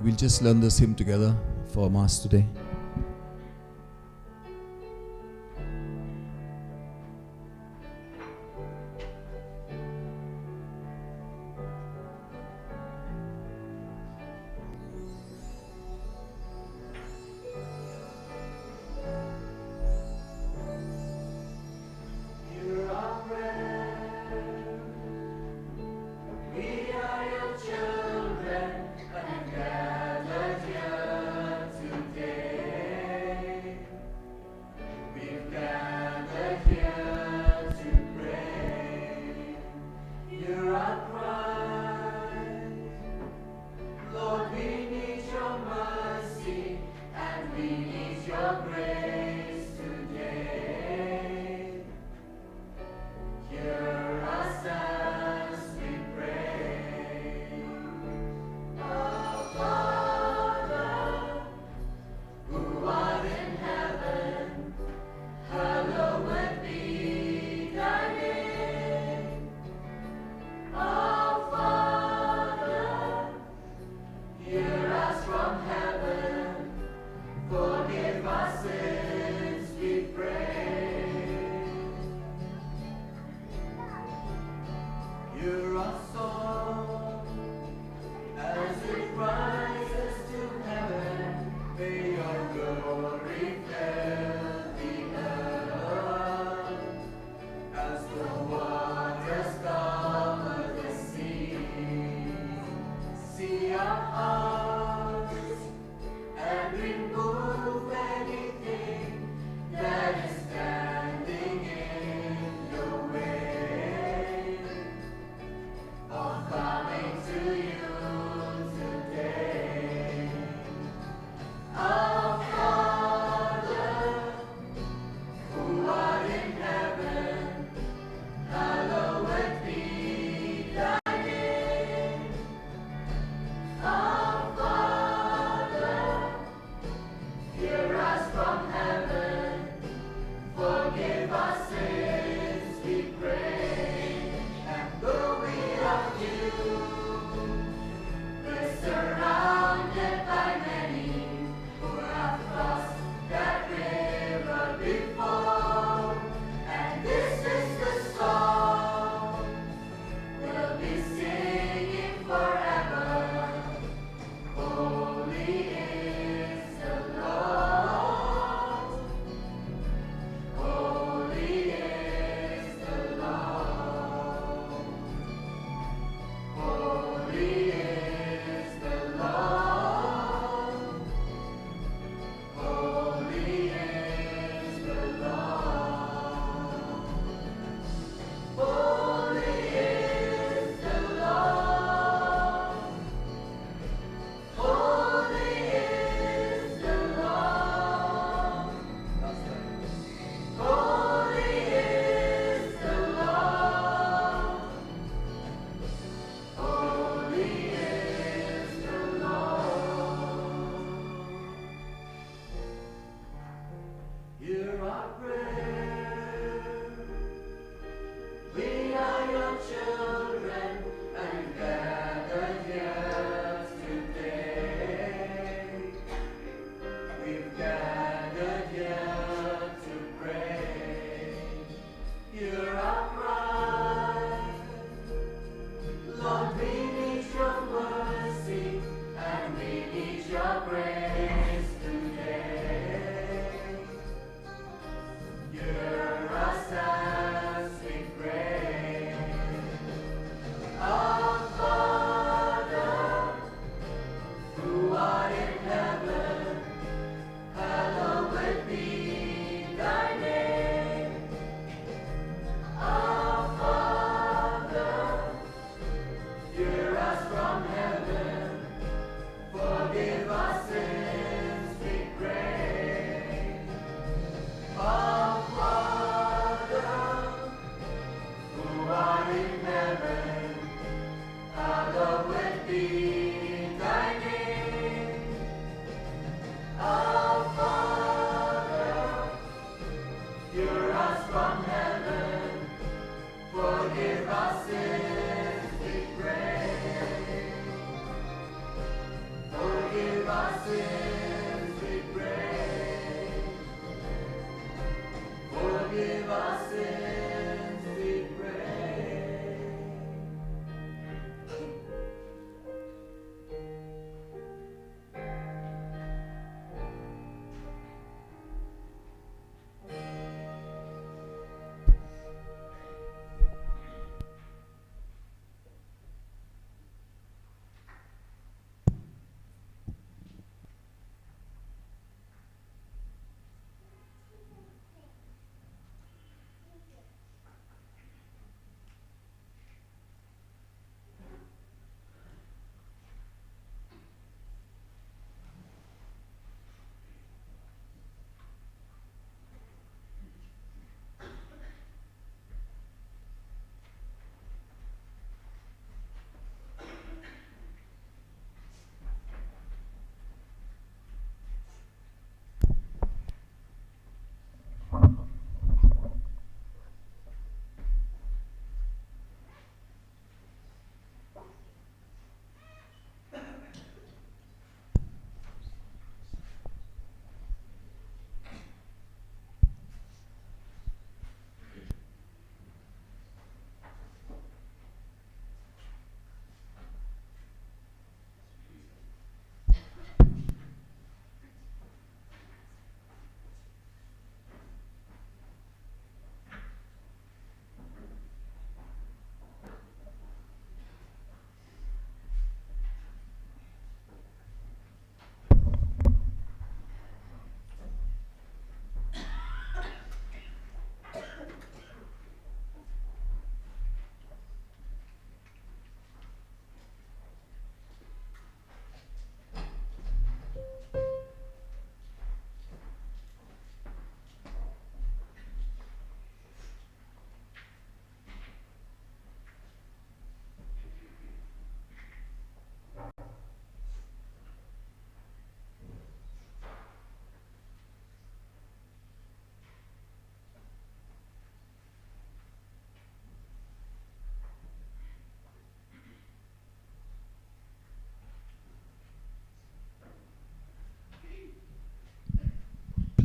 We'll just learn this hymn together for Mass today. song. As it rises to heaven, may your glory fill the earth. As the waters cover the sea, see our hearts and remove anything that is standing in your way of coming to you today. Our Father, who art in heaven, hallowed be thy name. Our Father, hear us from heaven, forgive our sins, we pray. And though we love you, we're surrounded by many who have crossed that river before. And this is the song we'll be singing forever. Holy is the Lord. Holy is the Lord. Holy is the Lord. Holy is the Lord. Holy is the Lord. Holy is the Lord. Holy is the Lord. Holy is the Lord. Hear our prayer. We are your children and gathered here today. We've gathered here to pray. Hear our cry. Lord, we need your mercy and we need your grace today. Hear us as we pray. Our Father, who art in heaven, hallowed be thy name. Our Father, hear us from heaven, forgive our sins, we pray. Our Father, who art in heaven, hallowed be thy name. Our Father, hear us from heaven, forgive our sins, we pray. Forgive our sins, we pray. Forgive our sins, we pray.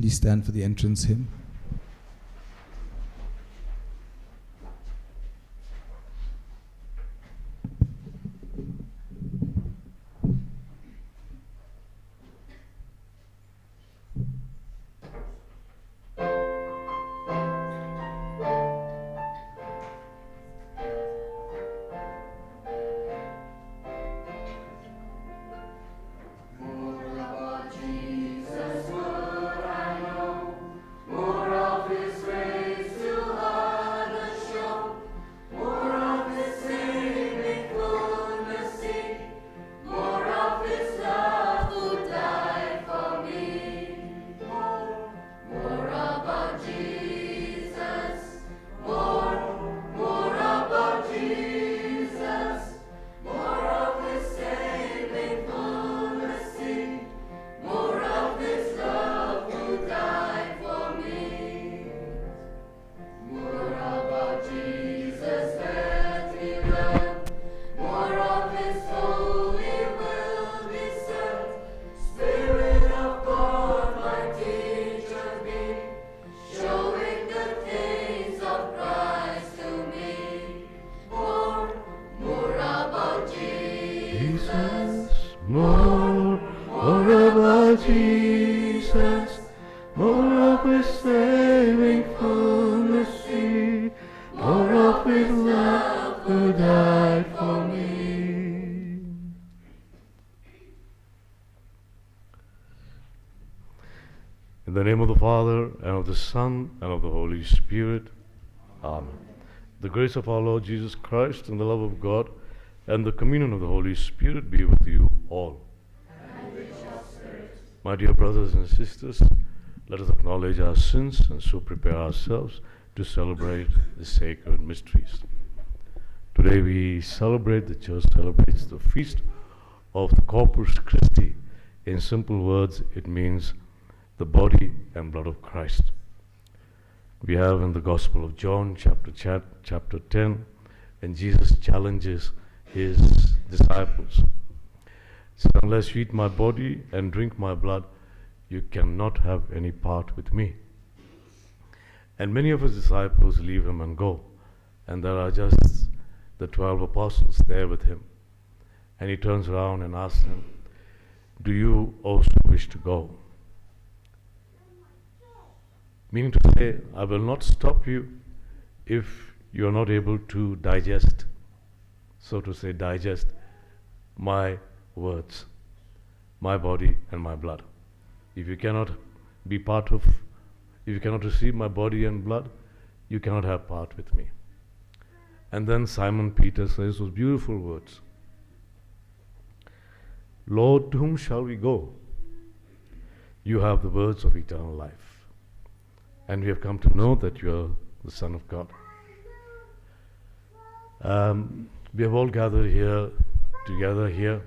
Please stand for the entrance hymn. More about Jesus would I know, more of His grace to others show, more of His saving fullness see, more of His love who died for me. More about Jesus, more about Jesus, more of His saving fullness see, more of His love who died for me. More about Jesus let me learn, more of His holy will discern. Spirit of God, my teacher be, showing the things of Christ to me. More about Jesus, more about Jesus, more of His saving fullness see, more of His love who died for me. In the name of the Father, and of the Son, and of the Holy Spirit. Amen. The grace of our Lord Jesus Christ, and the love of God, and the communion of the Holy Spirit be with you all. My dear brothers and sisters, let us acknowledge our sins and so prepare ourselves to celebrate the sacred mysteries. Today we celebrate, the Church celebrates the feast of the Corpus Christi. In simple words, it means the body and blood of Christ. We have in the Gospel of John, chapter 10, and Jesus challenges His disciples. He said, unless you eat my body and drink my blood, you cannot have any part with me. And many of His disciples leave Him and go, and there are just the 12 apostles there with Him. And He turns around and asks them, do you also wish to go? Meaning to say, I will not stop you if you are not able to digest, so to say, digest my words, my body and my blood. If you cannot be part of, if you cannot receive my body and blood, you cannot have part with me. And then Simon Peter says those beautiful words, Lord, to whom shall we go? You have the words of eternal life. And we have come to know that you are the Son of God. We have all gathered here, together here,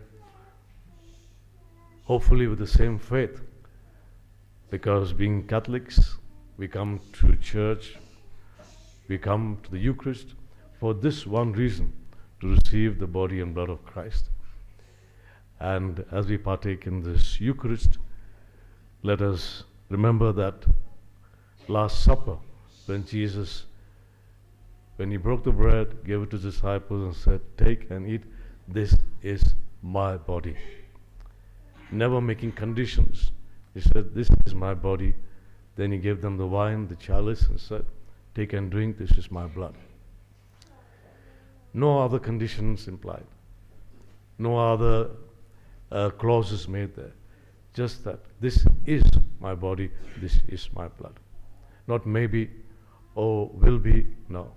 hopefully with the same faith, because being Catholics, we come to church, we come to the Eucharist for this one reason, to receive the body and blood of Christ. And as we partake in this Eucharist, let us remember that Last Supper, when Jesus, when He broke the bread, gave it to His disciples and said, take and eat, this is my body. Never making conditions. He said, this is my body. Then He gave them the wine, the chalice, and said, take and drink, this is my blood. No other conditions implied. No other clauses made there. Just that this is my body, this is my blood. Not maybe, or will be, no.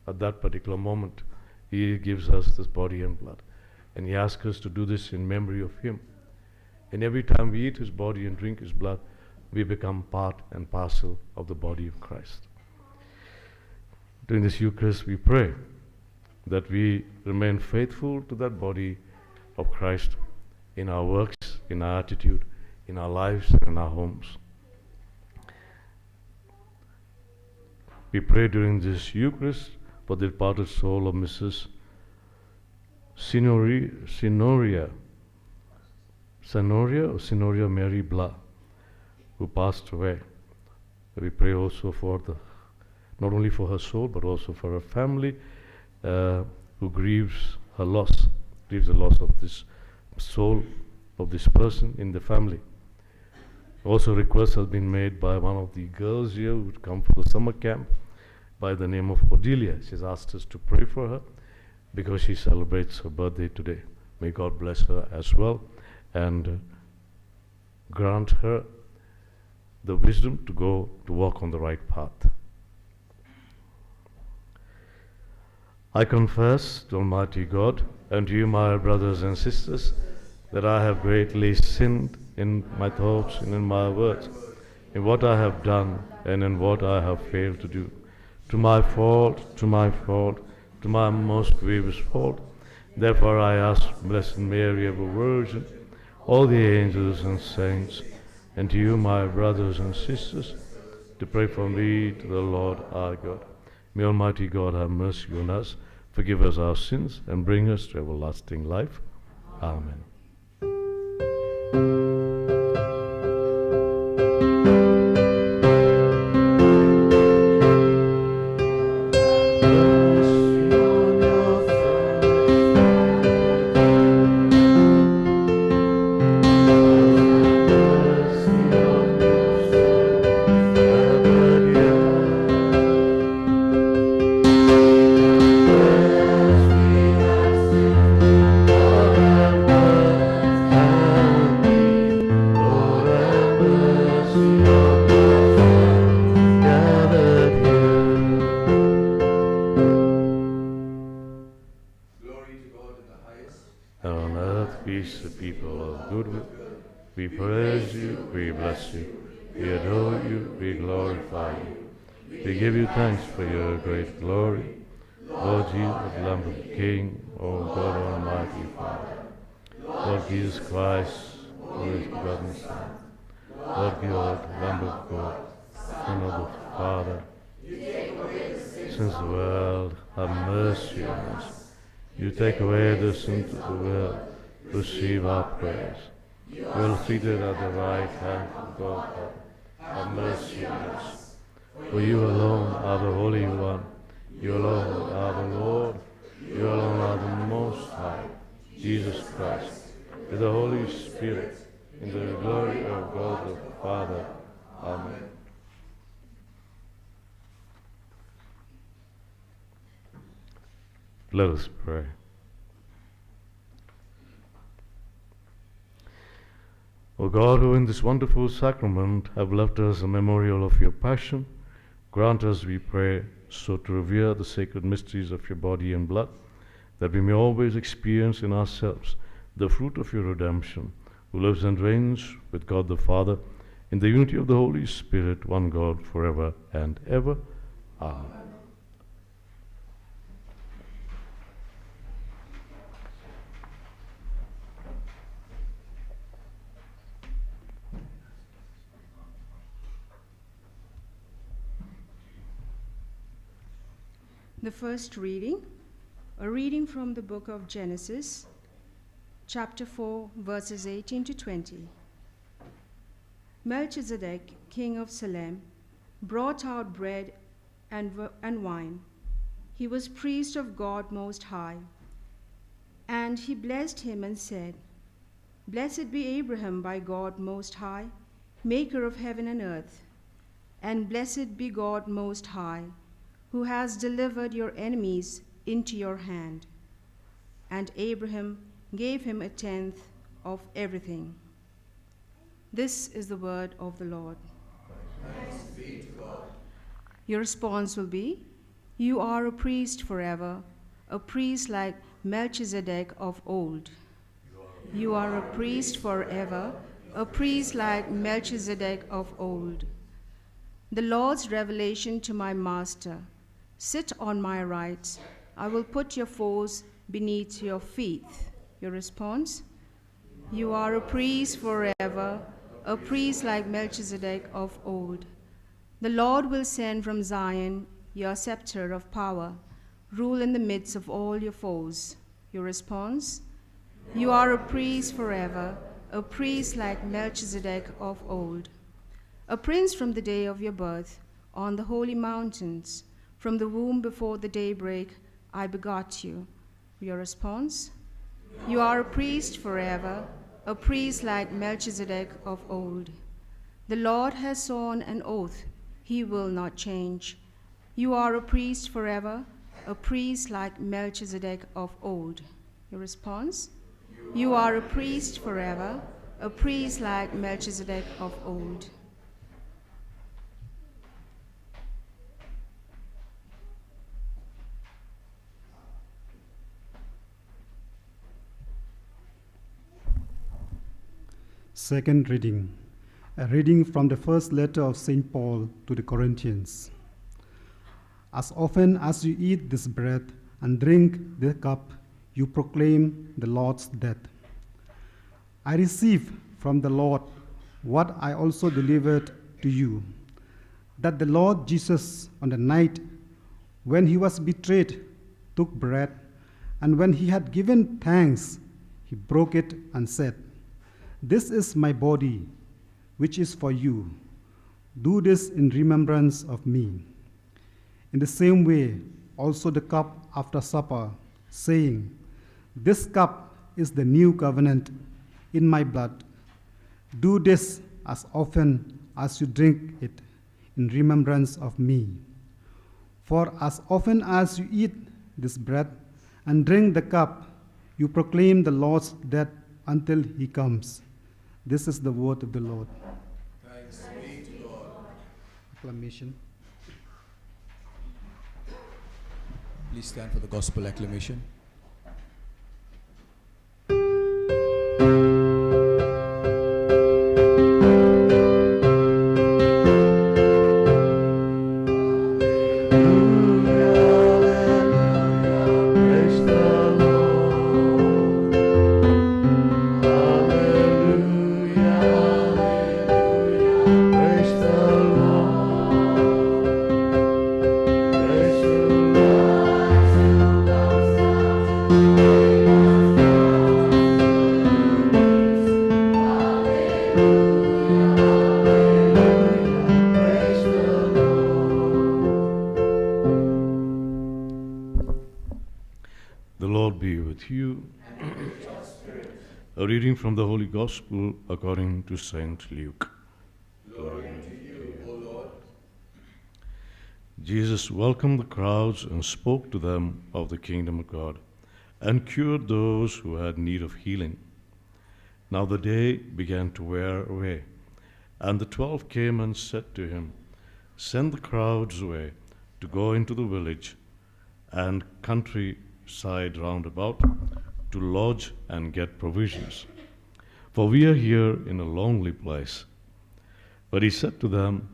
At that particular moment, He gives us this body and blood. And He asks us to do this in memory of Him. And every time we eat His body and drink His blood, we become part and parcel of the body of Christ. During this Eucharist, we pray that we remain faithful to that body of Christ in our works, in our attitude, in our lives, and in our homes. We pray during this Eucharist for the departed soul of Mrs. Sinoria Mary Blah, who passed away. We pray also for not only for her soul, but also for her family, who grieves the loss of this soul of this person in the family. Also, request has been made by one of the girls here who would come for the summer camp by the name of Cordelia. She's asked us to pray for her because she celebrates her birthday today. May God bless her as well and grant her the wisdom to walk on the right path. I confess to Almighty God and to you, my brothers and sisters, that I have greatly sinned in my thoughts and in my words, in what I have done and in what I have failed to do. To my fault, to my most grievous fault. Therefore I ask Blessed Mary, ever Virgin, all the angels and saints, and to you, my brothers and sisters, to pray for me to the Lord our God. May Almighty God have mercy on us, forgive us our sins, and bring us to everlasting life. Amen. We praise you, we bless you, we adore you, we glorify you. We give you thanks for your great glory. Lord Jesus, Lamb of the King, O God Almighty Father. Lord Jesus Christ, only begotten Son. Lord God, Lamb of God, Son of the Father. Since the world, have mercy on us. You take away the sins of the world, receive our prayers. You are seated at the right hand of God. Have mercy on us. For you alone are the Holy One. You alone are the Lord. You alone are the Most High, Jesus Christ, with the Holy Spirit, in the glory of God the Father. Amen. Let us pray. O God, who in this wonderful sacrament have left us a memorial of your passion, grant us, we pray, so to revere the sacred mysteries of your body and blood, that we may always experience in ourselves the fruit of your redemption, who lives and reigns with God the Father, in the unity of the Holy Spirit, one God, forever and ever. Amen. The first reading, a reading from the book of Genesis, chapter 4, verses 18 to 20. Melchizedek, king of Salem, brought out bread and wine. He was priest of God Most High. And he blessed him and said, Blessed be Abraham by God Most High, maker of heaven and earth. And blessed be God Most High, who has delivered your enemies into your hand. And Abraham gave him a tenth of everything. This is the word of the Lord. Thanks be to God. Your response will be, you are a priest forever, a priest like Melchizedek of old. You are a priest forever, a priest like Melchizedek of old. The Lord's revelation to my master, sit on my right, I will put your foes beneath your feet. Your response? You are a priest forever, a priest like Melchizedek of old. The Lord will send from Zion your scepter of power, rule in the midst of all your foes. Your response? You are a priest forever, a priest like Melchizedek of old. a prince from the day of your birth, on the holy mountains. From the womb before the daybreak, I begot you. Your response? You are a priest forever, a priest like Melchizedek of old. The Lord has sworn an oath, he will not change. You are a priest forever, a priest like Melchizedek of old. Your response? You are a priest forever, a priest like Melchizedek of old. Second reading. A reading from the first letter of St. Paul to the Corinthians. As often as you eat this bread and drink the cup, you proclaim the Lord's death. I received from the Lord what I also delivered to you, that the Lord Jesus, on the night when he was betrayed, took bread, and when he had given thanks, he broke it and said, "This is my body, which is for you. Do this in remembrance of me." In the same way, also the cup after supper, saying, "This cup is the new covenant in my blood. Do this as often as you drink it in remembrance of me. For as often as you eat this bread and drink the cup, you proclaim the Lord's death until he comes." This is the word of the Lord. Thanks be to God. Acclamation. Please stand for the gospel acclamation. The Lord be with you. A reading from the Holy Gospel according to Saint Luke. Glory to you, O Lord. Jesus welcomed the crowds and spoke to them of the kingdom of God, and cured those who had need of healing. Now the day began to wear away, and the 12 came and said to him, "Send the crowds away to go into the village and countryside round about, to lodge and get provisions, for we are here in a lonely place." But he said to them,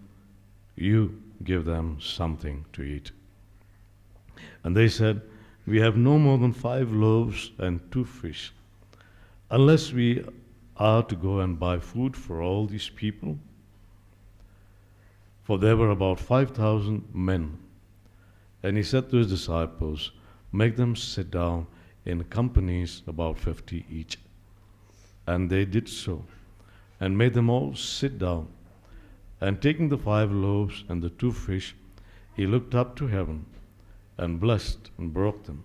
"You give them something to eat." And they said, "We have no more than 5 loaves and 2 fish, unless we are to go and buy food for all these people." For there were about 5,000 men. And he said to his disciples, "Make them sit down in companies about 50 each." And they did so, and made them all sit down. And taking the 5 loaves and the 2 fish, he looked up to heaven, and blessed and broke them,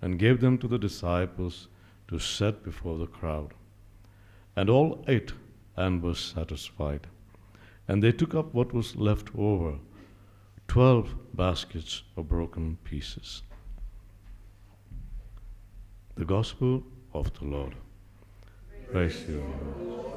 and gave them to the disciples to set before the crowd. And all ate and were satisfied. And they took up what was left over, 12 baskets of broken pieces. The Gospel of the Lord. Praise you, Lord.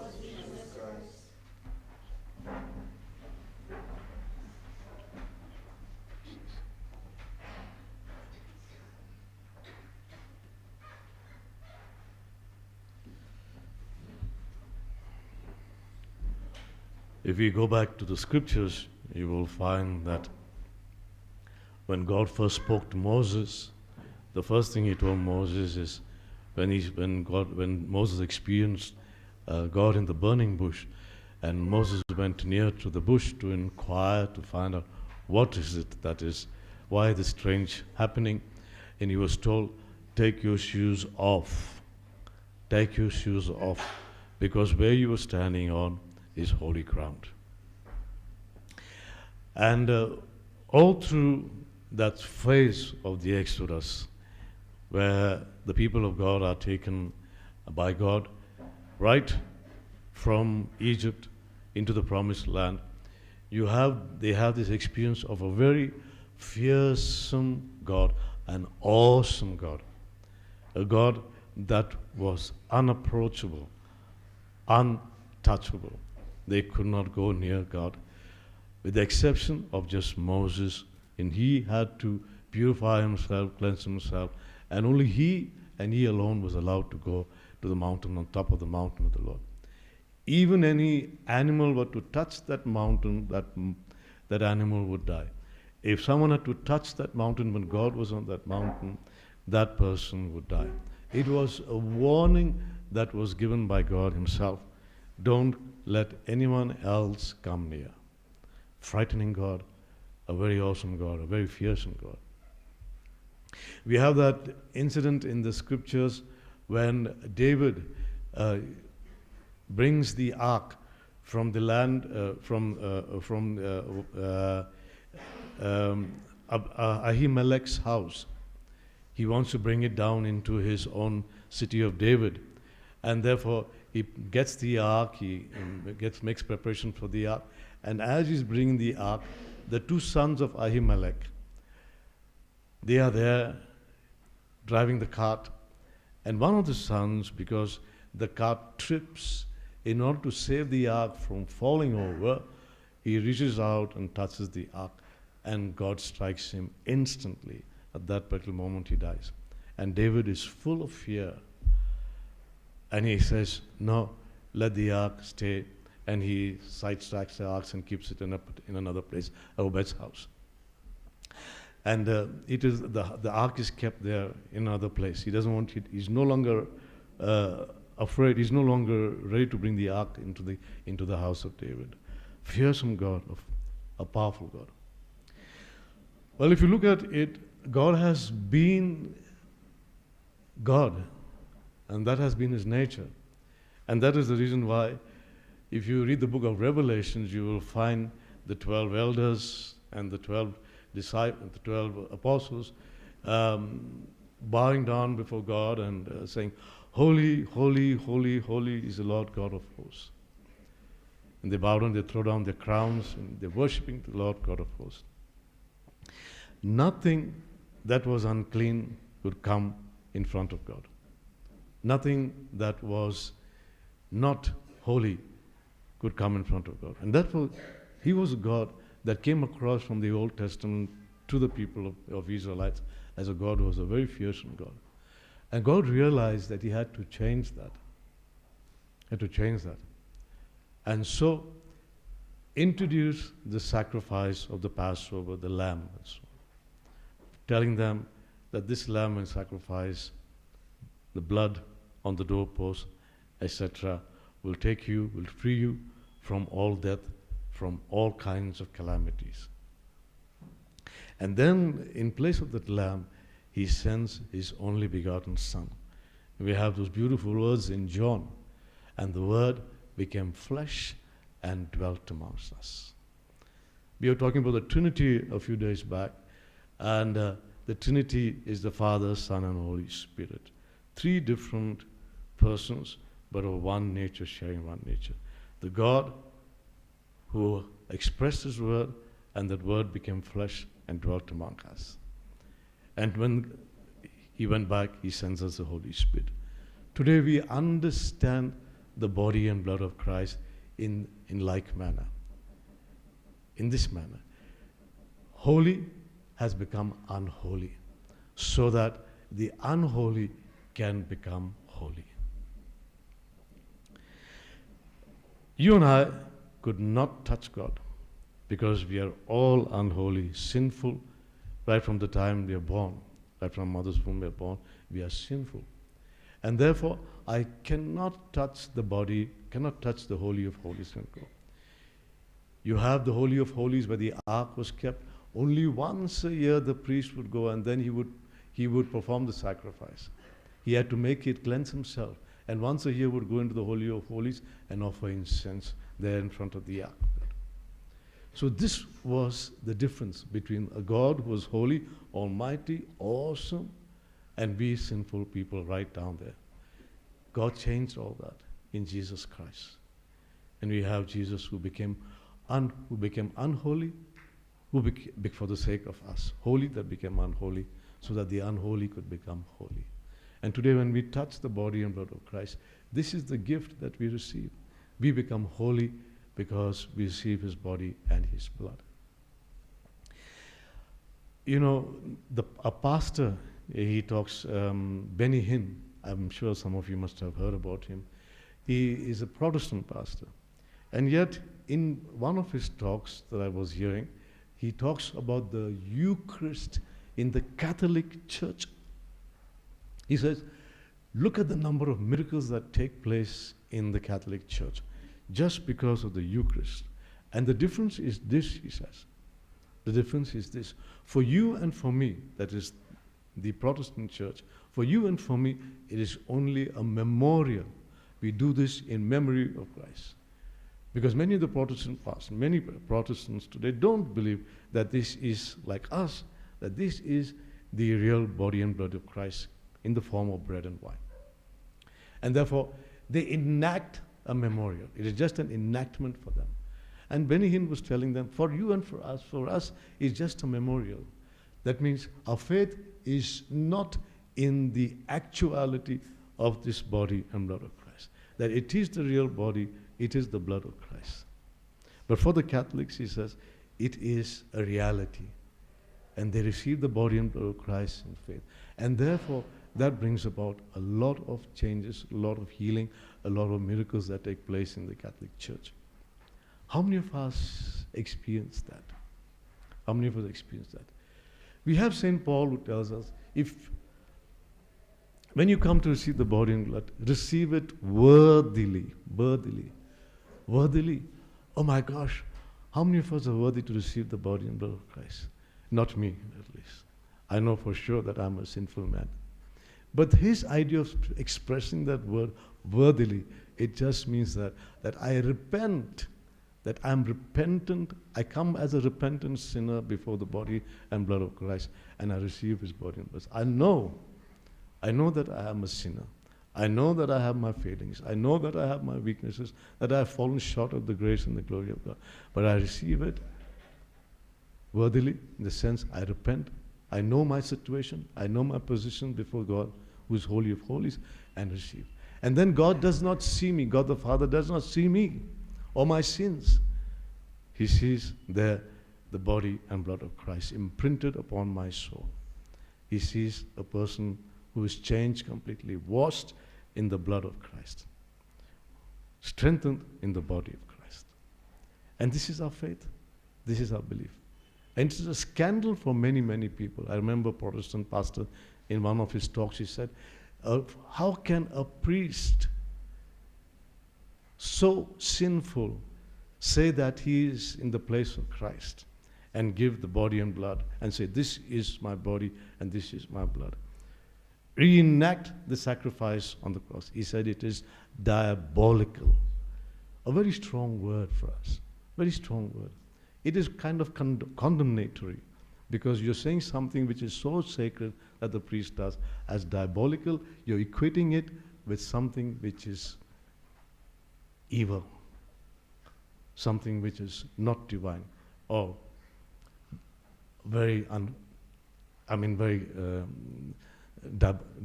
If we go back to the scriptures, you will find that when God first spoke to Moses, the first thing he told Moses is when Moses experienced God in the burning bush, and Moses went near to the bush to inquire, to find out what is it that is, why this strange happening, and he was told, "Take your shoes off. Take your shoes off, because where you are standing on is holy ground." And all through that phase of the Exodus, where the people of God are taken by God right from Egypt into the promised land, they have this experience of a very fearsome God, an awesome God, a God that was unapproachable, untouchable. They could not go near God, with the exception of just Moses, and he had to purify himself, cleanse himself, and only he and he alone was allowed to go to the mountain, on top of the mountain of the Lord. Even any animal were to touch that mountain, that animal would die. If someone had to touch that mountain when God was on that mountain, that person would die. It was a warning that was given by God himself. Don't let anyone else come near. Frightening God, a very awesome God, a very fearsome God. We have that incident in the scriptures when David brings the ark from the land, from Ahimelech's house. He wants to bring it down into his own city of David. And therefore, he gets the ark, makes preparation for the ark. And as he's bringing the ark, the two sons of Ahimelech, they are there driving the cart. And one of the sons, because the cart trips, in order to save the ark from falling over, he reaches out and touches the ark, and God strikes him instantly. At that particular moment, he dies. And David is full of fear. And he says, no, let the ark stay. And he sidetracks the ark and keeps it in another place, Obed's house. And the ark is kept there in another place. He doesn't want it. He's no longer afraid. He's no longer ready to bring the ark into the house of David. Fearsome God, a powerful God. Well, if you look at it, God has been God, and that has been his nature. And that is the reason why, if you read the book of Revelations, you will find the 12 elders and the 12 disciples, the 12 apostles, bowing down before God and saying, holy, holy, holy, holy is the Lord God of hosts. And they bow down, they throw down their crowns, and they're worshipping the Lord God of hosts. Nothing that was unclean could come in front of God. Nothing that was not holy could come in front of God. And therefore, he was a God that came across from the Old Testament to the people of Israelites as a God who was a very fearsome God. And God realized that he had to change that. And so, introduced the sacrifice of the Passover, the lamb, and so on, telling them that this lamb will sacrifice, the blood on the doorpost, etc., will free you from all death, from all kinds of calamities. And then, in place of that lamb, he sends his only begotten Son. We have those beautiful words in John, and the Word became flesh and dwelt amongst us. We were talking about the Trinity a few days back, and the Trinity is the Father, Son, and Holy Spirit. Three different persons, but of one nature, sharing one nature. The God who expressed his word, and that word became flesh and dwelt among us. And when he went back, he sends us the Holy Spirit. Today we understand the body and blood of Christ in like manner. In this manner. Holy has become unholy, so that the unholy can become holy. You and I could not touch God because we are all unholy, sinful, right from the time we are born, right from mother's womb we are born, we are sinful. And therefore, I cannot touch the body, cannot touch the Holy of Holies and go. You have the Holy of Holies where the ark was kept. Only once a year the priest would go, and then he would perform the sacrifice. He had to make it, cleanse himself. And once a year would go into the Holy of Holies and offer incense there in front of the ark. So this was the difference between a God who was holy, almighty, awesome, and we sinful people right down there. God changed all that in Jesus Christ. And we have Jesus who became unholy, for the sake of us. Holy that became unholy, so that the unholy could become holy. And today when we touch the body and blood of Christ, this is the gift that we receive. We become holy because we receive his body and his blood. You know, a pastor, he talks, Benny Hinn, I'm sure some of you must have heard about him. He is a Protestant pastor. And yet, in one of his talks that I was hearing, he talks about the Eucharist in the Catholic Church. He says, look at the number of miracles that take place in the Catholic Church just because of the Eucharist. And the difference is this, he says. The difference is this. For you and for me, that is the Protestant Church, for you and for me, it is only a memorial. We do this in memory of Christ. Because many of the Protestant pastors, many Protestants today don't believe that this is like us, that this is the real body and blood of Christ in the form of bread and wine. And therefore, they enact a memorial. It is just an enactment for them. And Benny Hinn was telling them, for you and for us, it's just a memorial. That means our faith is not in the actuality of this body and blood of Christ. That it is the real body, it is the blood of Christ. But for the Catholics, he says, it is a reality. And they receive the body and blood of Christ in faith. And therefore, that brings about a lot of changes, a lot of healing, a lot of miracles that take place in the Catholic Church. How many of us experience that? How many of us experience that? We have St. Paul who tells us, when you come to receive the body and blood, receive it worthily. Worthily. Worthily. Oh my gosh, how many of us are worthy to receive the body and blood of Christ? Not me, at least. I know for sure that I'm a sinful man. But his idea of expressing that word worthily, it just means that I repent, that I'm repentant. I come as a repentant sinner before the body and blood of Christ, and I receive his body and blood. I know that I am a sinner. I know that I have my failings. I know that I have my weaknesses, that I have fallen short of the grace and the glory of God. But I receive it worthily, in the sense I repent. I know my situation. I know my position before God, who is holy of holies, and receive. And then God does not see me. God the Father does not see me or my sins. He sees there the body and blood of Christ imprinted upon my soul. He sees a person who is changed completely, washed in the blood of Christ, strengthened in the body of Christ. And this is our faith. This is our belief. And it is a scandal for many, many people. I remember a Protestant pastor in one of his talks, he said, how can a priest so sinful say that he is in the place of Christ and give the body and blood and say, this is my body and this is my blood? Reenact the sacrifice on the cross. He said it is diabolical. A very strong word for us. Very strong word. It is kind of condemnatory, because you're saying something which is so sacred that the priest does as diabolical. You're equating it with something which is evil, something which is not divine, or very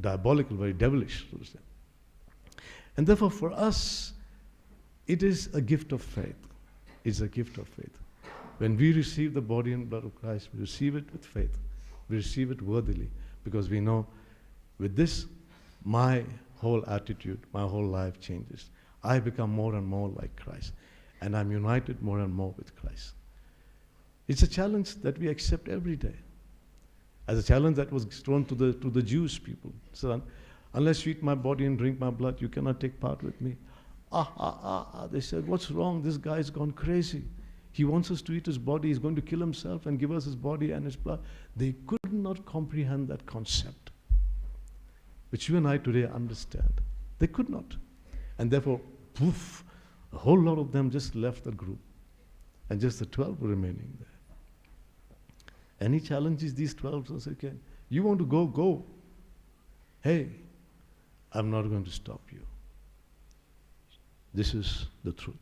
diabolical, very devilish, so to say. And therefore, for us, it is a gift of faith. It's a gift of faith. When we receive the body and blood of Christ, we receive it with faith. We receive it worthily, because we know with this, my whole attitude, my whole life changes. I become more and more like Christ, and I'm united more and more with Christ. It's a challenge that we accept every day, as a challenge that was thrown to the Jewish people. So, unless you eat my body and drink my blood, you cannot take part with me. They said, what's wrong? This guy's gone crazy. He wants us to eat his body. He's going to kill himself and give us his body and his blood. They could not comprehend that concept, which you and I today understand. They could not. And therefore, poof, a whole lot of them just left the group. and just the 12 were remaining there. And he challenges these 12 and says, okay, you want to go, go. Hey, I'm not going to stop you. This is the truth.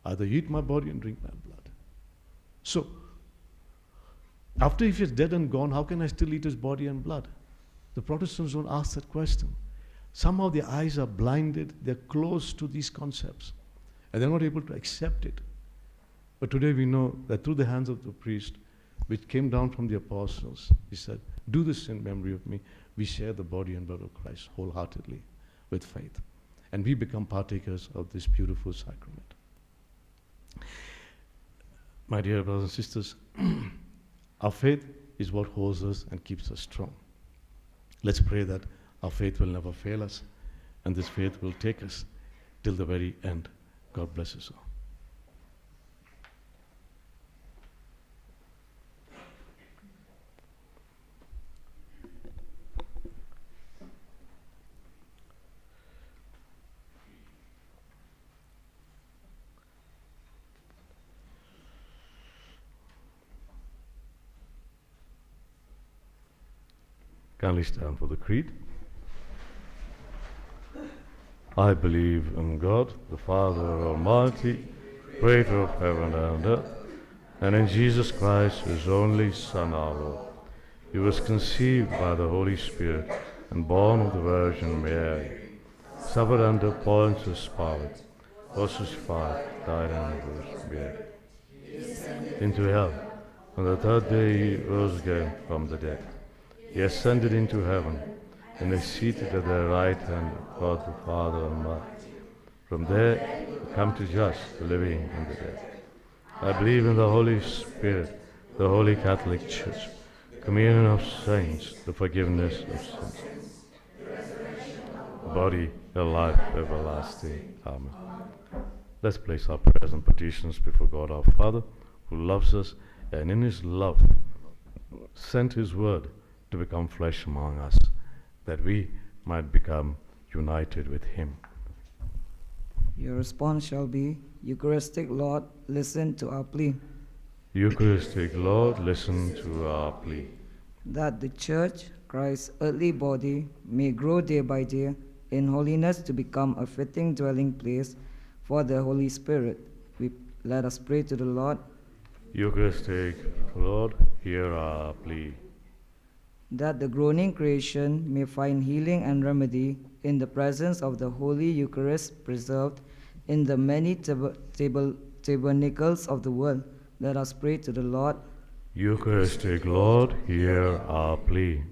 Either eat my body and drink my blood. So, after if he's dead and gone, how can I still eat his body and blood? The Protestants don't ask that question. Somehow their eyes are blinded, they're closed to these concepts, and they're not able to accept it. But today we know that through the hands of the priest, which came down from the apostles, he said, do this in memory of me. We share the body and blood of Christ wholeheartedly with faith. And we become partakers of this beautiful sacrament. My dear brothers and sisters, our faith is what holds us and keeps us strong. Let's pray that our faith will never fail us, and this faith will take us till the very end. God bless us all. Kindly stand for the creed. I believe in God, the Father Almighty, creator of heaven and earth, and in Jesus Christ, his only Son, our Lord. He was conceived by the Holy Spirit and born of the Virgin Mary, suffered under Pontius Pilate, was crucified, died, and was buried. Into hell. On the third day he rose again from the dead. He ascended into heaven, and is seated at the right hand of God the Father Almighty. From there he come to judge the living and the dead. I believe in the Holy Spirit, the Holy Catholic Church, communion of saints, the forgiveness of sins, the body, the life everlasting. Amen. Let's place our prayers and petitions before God our Father, who loves us, and in his love sent his word to become flesh among us, that we might become united with him. Your response shall be, Eucharistic Lord, listen to our plea. Eucharistic Lord, listen to our plea. That the Church, Christ's earthly body, may grow day by day in holiness to become a fitting dwelling place for the Holy Spirit. Let us pray to the Lord. Eucharistic Lord, hear our plea. That the groaning creation may find healing and remedy in the presence of the Holy Eucharist preserved in the many tabernacles of the world. Let us pray to the Lord. Eucharistic Lord, hear our plea.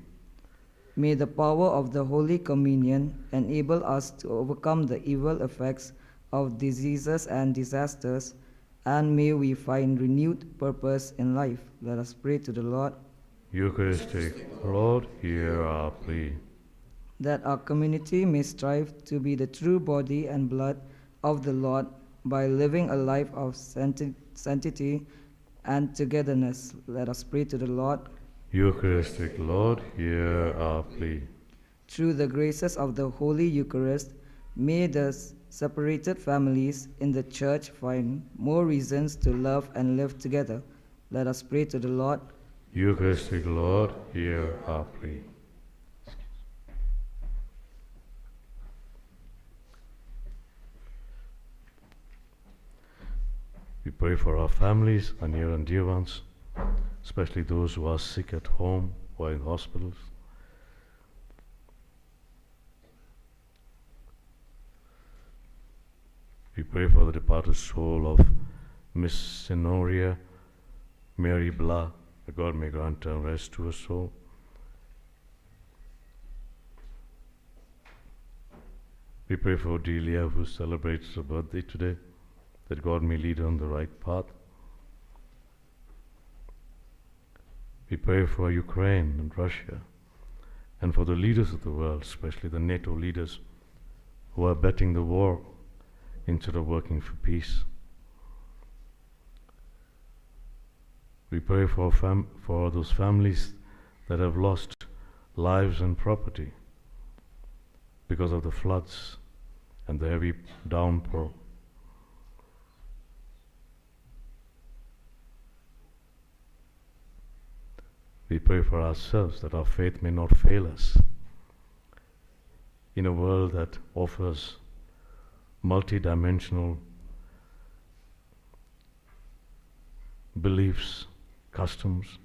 May the power of the Holy Communion enable us to overcome the evil effects of diseases and disasters, and may we find renewed purpose in life. Let us pray to the Lord. Eucharistic Lord, hear our plea. That our community may strive to be the true body and blood of the Lord by living a life of sanctity and togetherness. Let us pray to the Lord. Eucharistic Lord, hear our plea. Through the graces of the Holy Eucharist, may the separated families in the Church find more reasons to love and live together. Let us pray to the Lord. Eucharistic Lord, hear our plea. We pray for our families, our near and dear ones, especially those who are sick at home or in hospitals. We pray for the departed soul of Miss Senoria Mary Blah. That God may grant her rest to her soul. We pray for Delia, who celebrates her birthday today, that God may lead her on the right path. We pray for Ukraine and Russia, and for the leaders of the world, especially the NATO leaders, who are betting the war instead of working for peace. We pray for those families that have lost lives and property because of the floods and the heavy downpour. We pray for ourselves that our faith may not fail us. In a world that offers multidimensional beliefs, customs,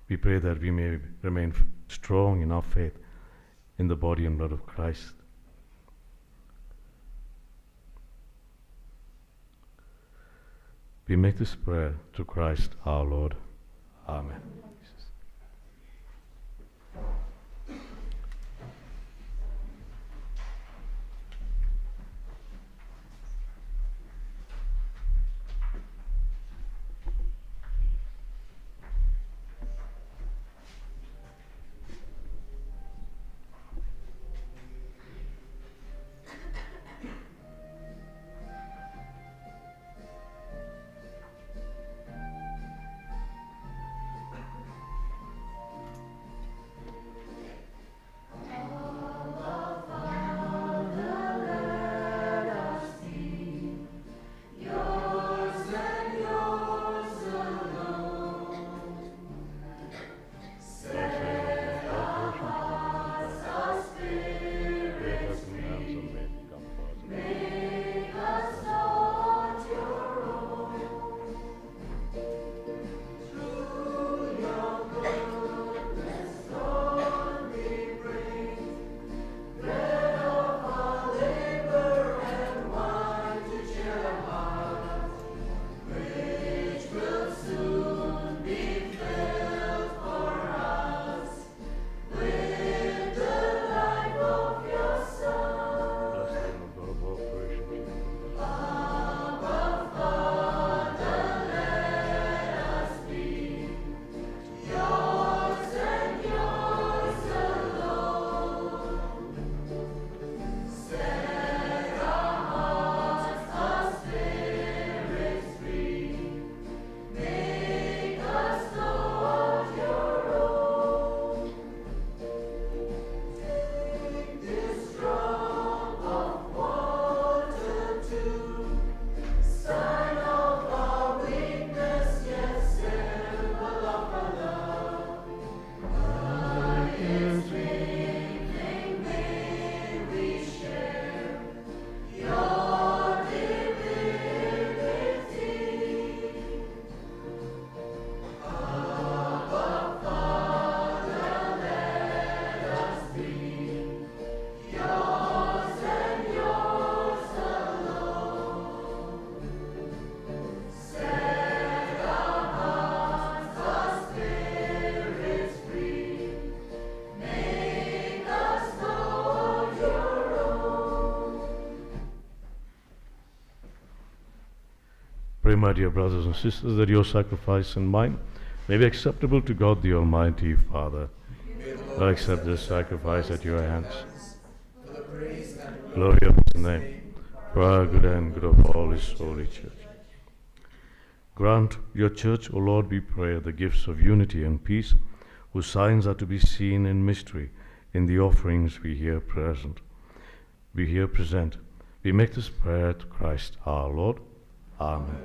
we pray that we may remain strong in our faith in the body and blood of Christ. We make this prayer to Christ our Lord. Amen. Pray, my dear brothers and sisters, that your sacrifice and mine may be acceptable to God the Almighty Father. Lord, accept this sacrifice at your hands. Glory of his name, for our good and good of all his holy church. Grant your church, O Lord, we pray, the gifts of unity and peace, whose signs are to be seen in mystery in the offerings we here present. We make this prayer to Christ our Lord. Amen.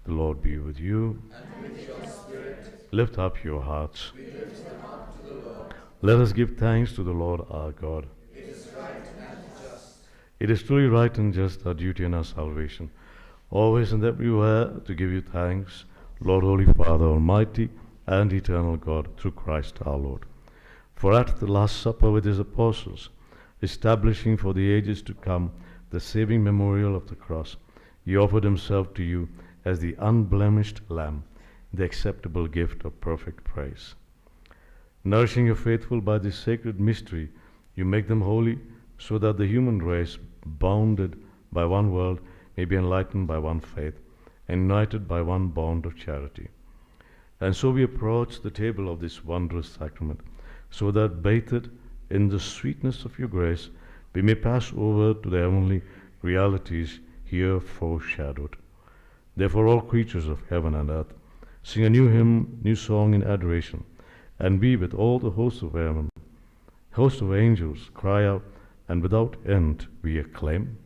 The Lord be with you. And with your spirit. Lift up your hearts. We lift them up to the Lord. Let us give thanks to the Lord our God. It is right and just. It is truly right and just, our duty and our salvation, always and everywhere to give you thanks, Lord, Holy Father, Almighty and eternal God, through Christ our Lord. For at the Last Supper with his apostles, establishing for the ages to come the saving memorial of the cross, he offered himself to you as the unblemished Lamb, the acceptable gift of perfect praise. Nourishing your faithful by this sacred mystery, you make them holy, so that the human race, bounded by one world, may be enlightened by one faith, and united by one bond of charity. And so we approach the table of this wondrous sacrament, so that, bathed in the sweetness of your grace, we may pass over to the heavenly realities here foreshadowed. Therefore, all creatures of heaven and earth, sing a new hymn, new song in adoration, and we with all the hosts of heaven, host of angels, cry out, and without end we acclaim.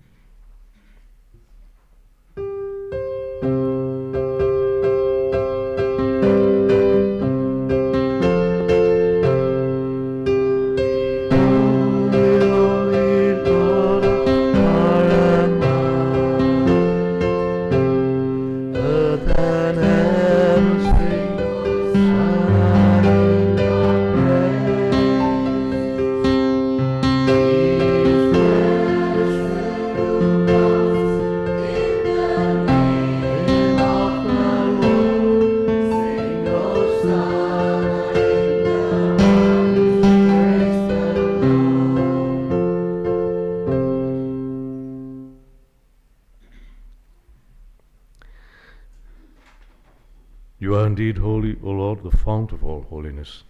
You are indeed holy, O Lord, the fount of all holiness.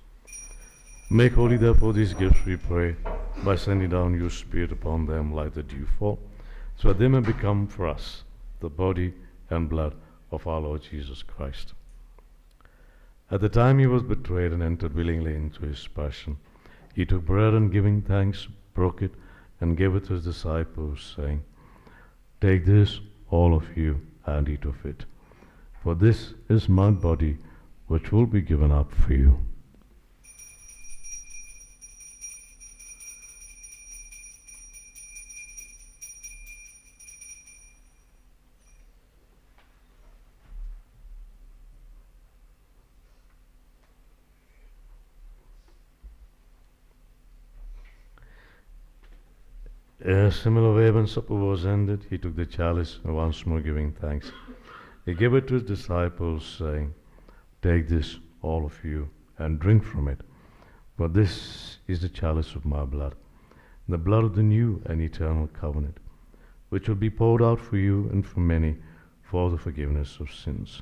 Make holy, therefore, these gifts, we pray, by sending down your Spirit upon them like the dewfall, so that they may become for us the body and blood of our Lord Jesus Christ. At the time he was betrayed and entered willingly into his passion, he took bread and giving thanks, broke it, and gave it to his disciples, saying, Take this, all of you, and eat of it. For this is my body, which will be given up for you. In a similar way, when supper was ended, he took the chalice, and once more giving thanks, he gave it to his disciples, saying, Take this, all of you, and drink from it, for this is the chalice of my blood, the blood of the new and eternal covenant, which will be poured out for you and for many for the forgiveness of sins.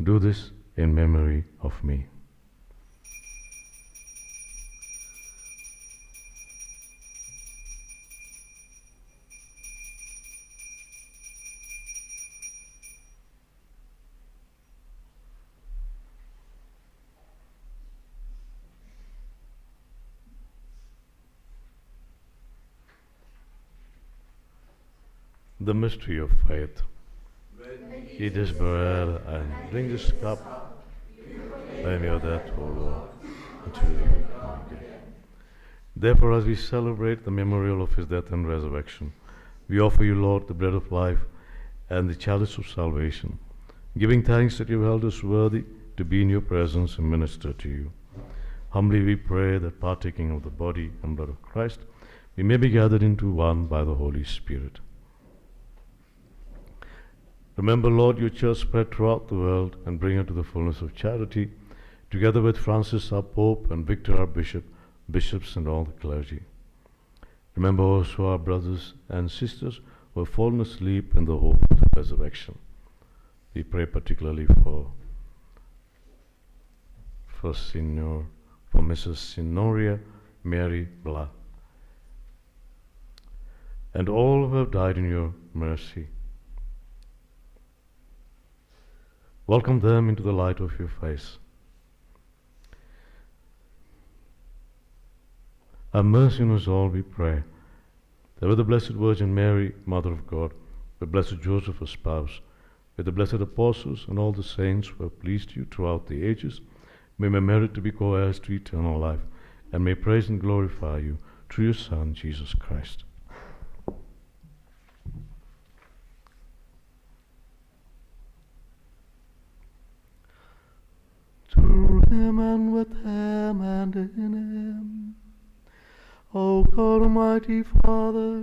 Do this in memory of me. The mystery of faith. Eat this bread and drink this cup. Proclaim your death, O Lord, until you come again. Therefore, as we celebrate the memorial of his death and resurrection, we offer you, Lord, the bread of life and the chalice of salvation, giving thanks that you have held us worthy to be in your presence and minister to you. Humbly we pray that, partaking of the body and blood of Christ, we may be gathered into one by the Holy Spirit. Remember, Lord, your church spread throughout the world and bring her to the fullness of charity, together with Francis our Pope and Victor our Bishop, bishops and all the clergy. Remember also our brothers and sisters who have fallen asleep in the hope of the resurrection. We pray particularly for Mrs. Signoria Mary Blah, and all who have died in your mercy. Welcome them into the light of your face. Have mercy on us all, we pray, that with the Blessed Virgin Mary, Mother of God, with Blessed Joseph, her spouse, with the blessed apostles and all the saints who have pleased you throughout the ages, we may merit to be co-heirs to eternal life, and may praise and glorify you through your Son, Jesus Christ. Through him and with him and in him, O God, Almighty Father,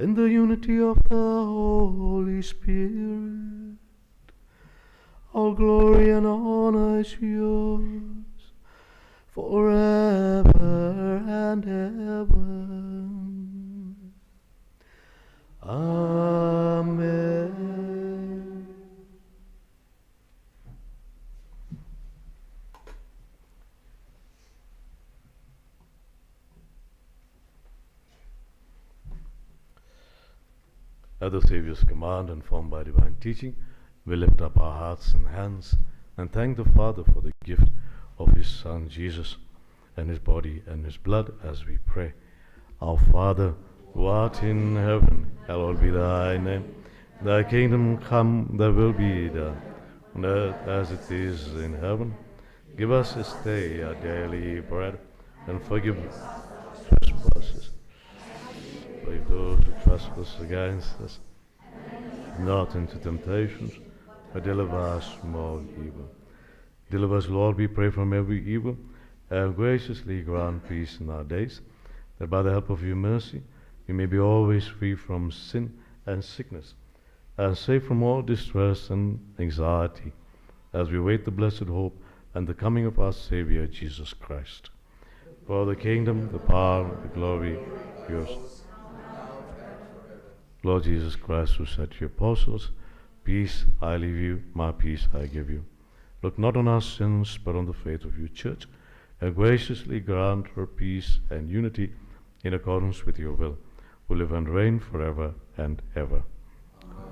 in the unity of the Holy Spirit, all glory and honor is yours forever and ever. Amen. At the Saviour's command, informed by divine teaching, we lift up our hearts and hands and thank the Father for the gift of his Son Jesus and his body and his blood as we pray. Our Father, who art in heaven, hallowed be thy name. Thy kingdom come, thy will be done, on earth as it is in heaven. Give us this day our daily bread, and forgive us our trespasses. Forgive those who trespass against us, not into temptations, but deliver us from all evil. Deliver us, Lord, we pray, from every evil, and graciously grant peace in our days, that by the help of your mercy we may be always free from sin and sickness, and safe from all distress and anxiety, as we wait the blessed hope and the coming of our Savior, Jesus Christ. For the kingdom, the power, the glory, yours. Lord Jesus Christ, who said to your apostles, Peace I leave you, my peace I give you. Look not on our sins, but on the faith of your church, and graciously grant her peace and unity in accordance with your will, who live and reign forever and ever. Amen.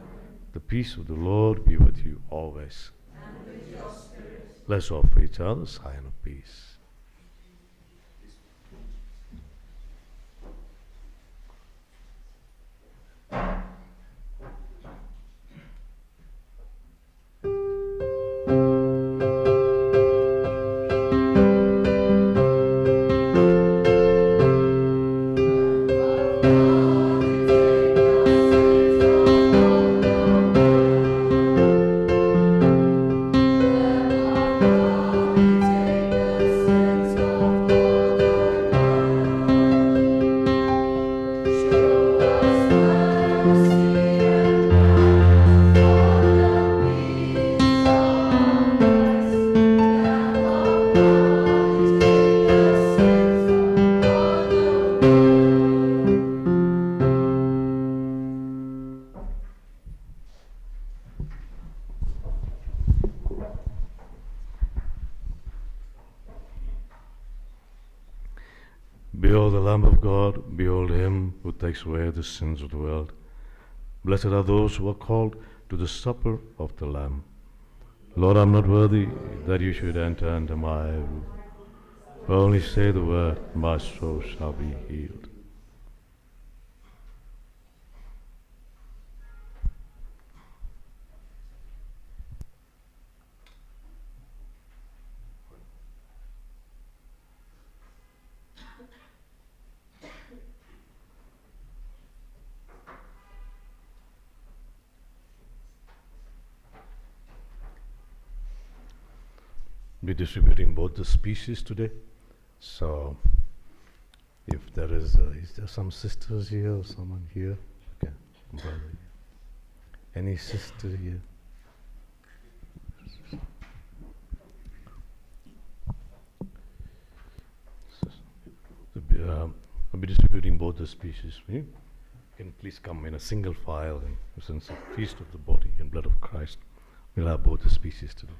The peace of the Lord be with you always. And with your spirit. Let's offer each other a sign of peace. Behold the Lamb of God, behold him who takes away the sins of the world. Blessed are those who are called to the supper of the Lamb. Lord, I am not worthy that you should enter into my roof. But only say the word, and my soul shall be healed. We're distributing both the species today. So, if there is there some sisters here or someone here? Okay, brother here. Any sister here? I'll be distributing both the species. You can please come in a single file, and since the feast of the body and blood of Christ, we'll have both the species today.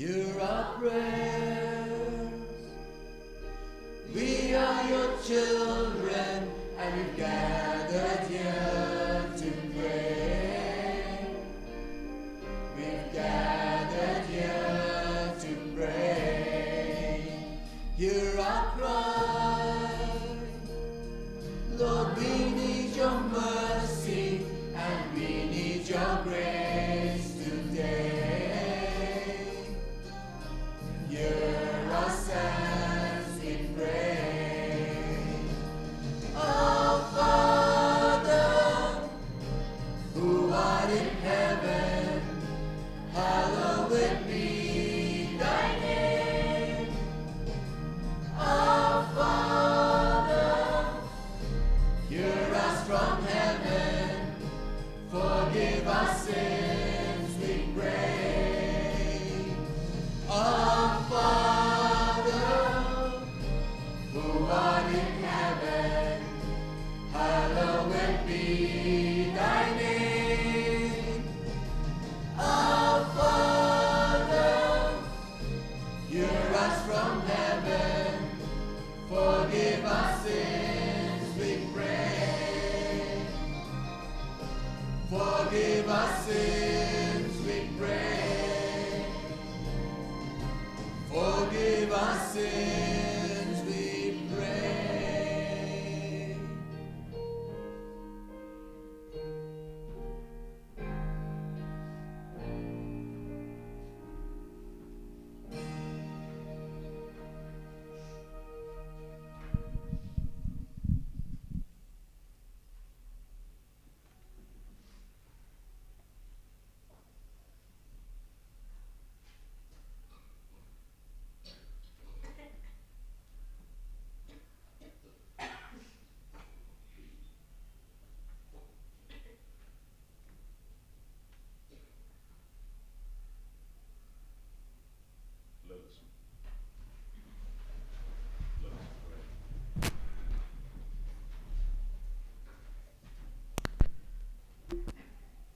hear our prayers. We are your children, and we've gathered here to pray. We've gathered here to pray. Hear our cry. Lord, we need your mercy, and we need your grace today. Hear us as we pray. Our Father, who art in heaven, hallowed be thy name. Our Father, hear us from heaven, forgive our sins, we pray. Our Father, who art in heaven, hallowed be thy name. Our Father, hear us from heaven, forgive our sins, we pray. Forgive our sins, we pray. Forgive our sins, we pray.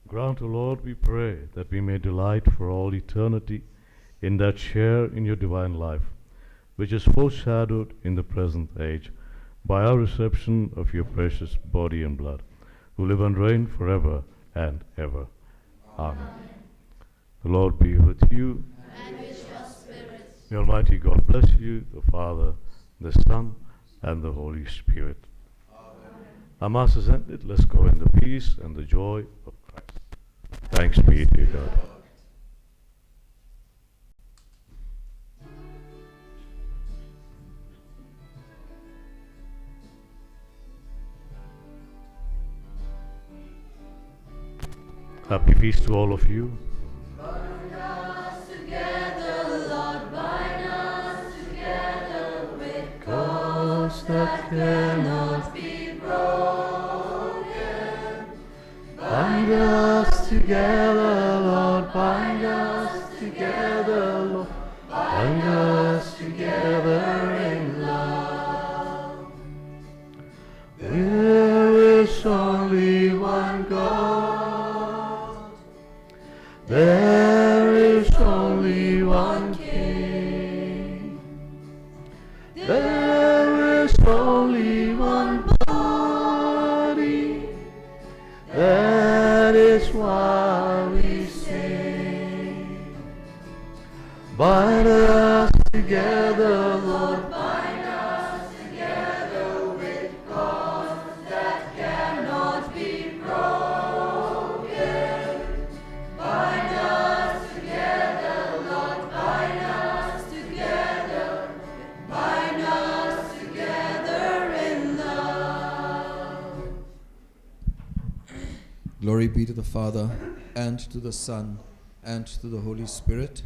Grant, O Lord, we pray, that we may delight for all eternity in that share in your divine life, which is foreshadowed in the present age by our reception of your precious body and blood, who live and reign forever and ever. Amen. The Lord be with you. And with your spirit. May Almighty God bless you, the Father, the Son, and the Holy Spirit. Our Mass is ended. Let's go in the peace and the joy of Christ. Thanks be to God. Happy feast to all of you. Bind us together, Lord, bind us together with cords that cannot be broken. Bind us together, Lord, bind us together, Lord, bind us together in love. There is only one God, there is only one King, there is only one body, that is why we sing. Bind us together, Lord, Bind us together with cords that cannot be broken. Bind us together, Lord, bind us together. Bind us together in love. Glory be to the Father, and to the Son, and to the Holy Spirit,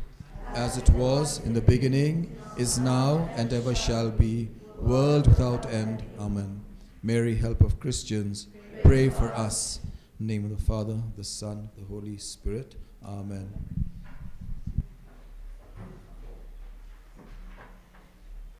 as it was in the beginning, is now, and ever shall be, world without end. Amen. Mary, help of Christians, pray for us. In the name of the Father, the Son, the Holy Spirit. Amen.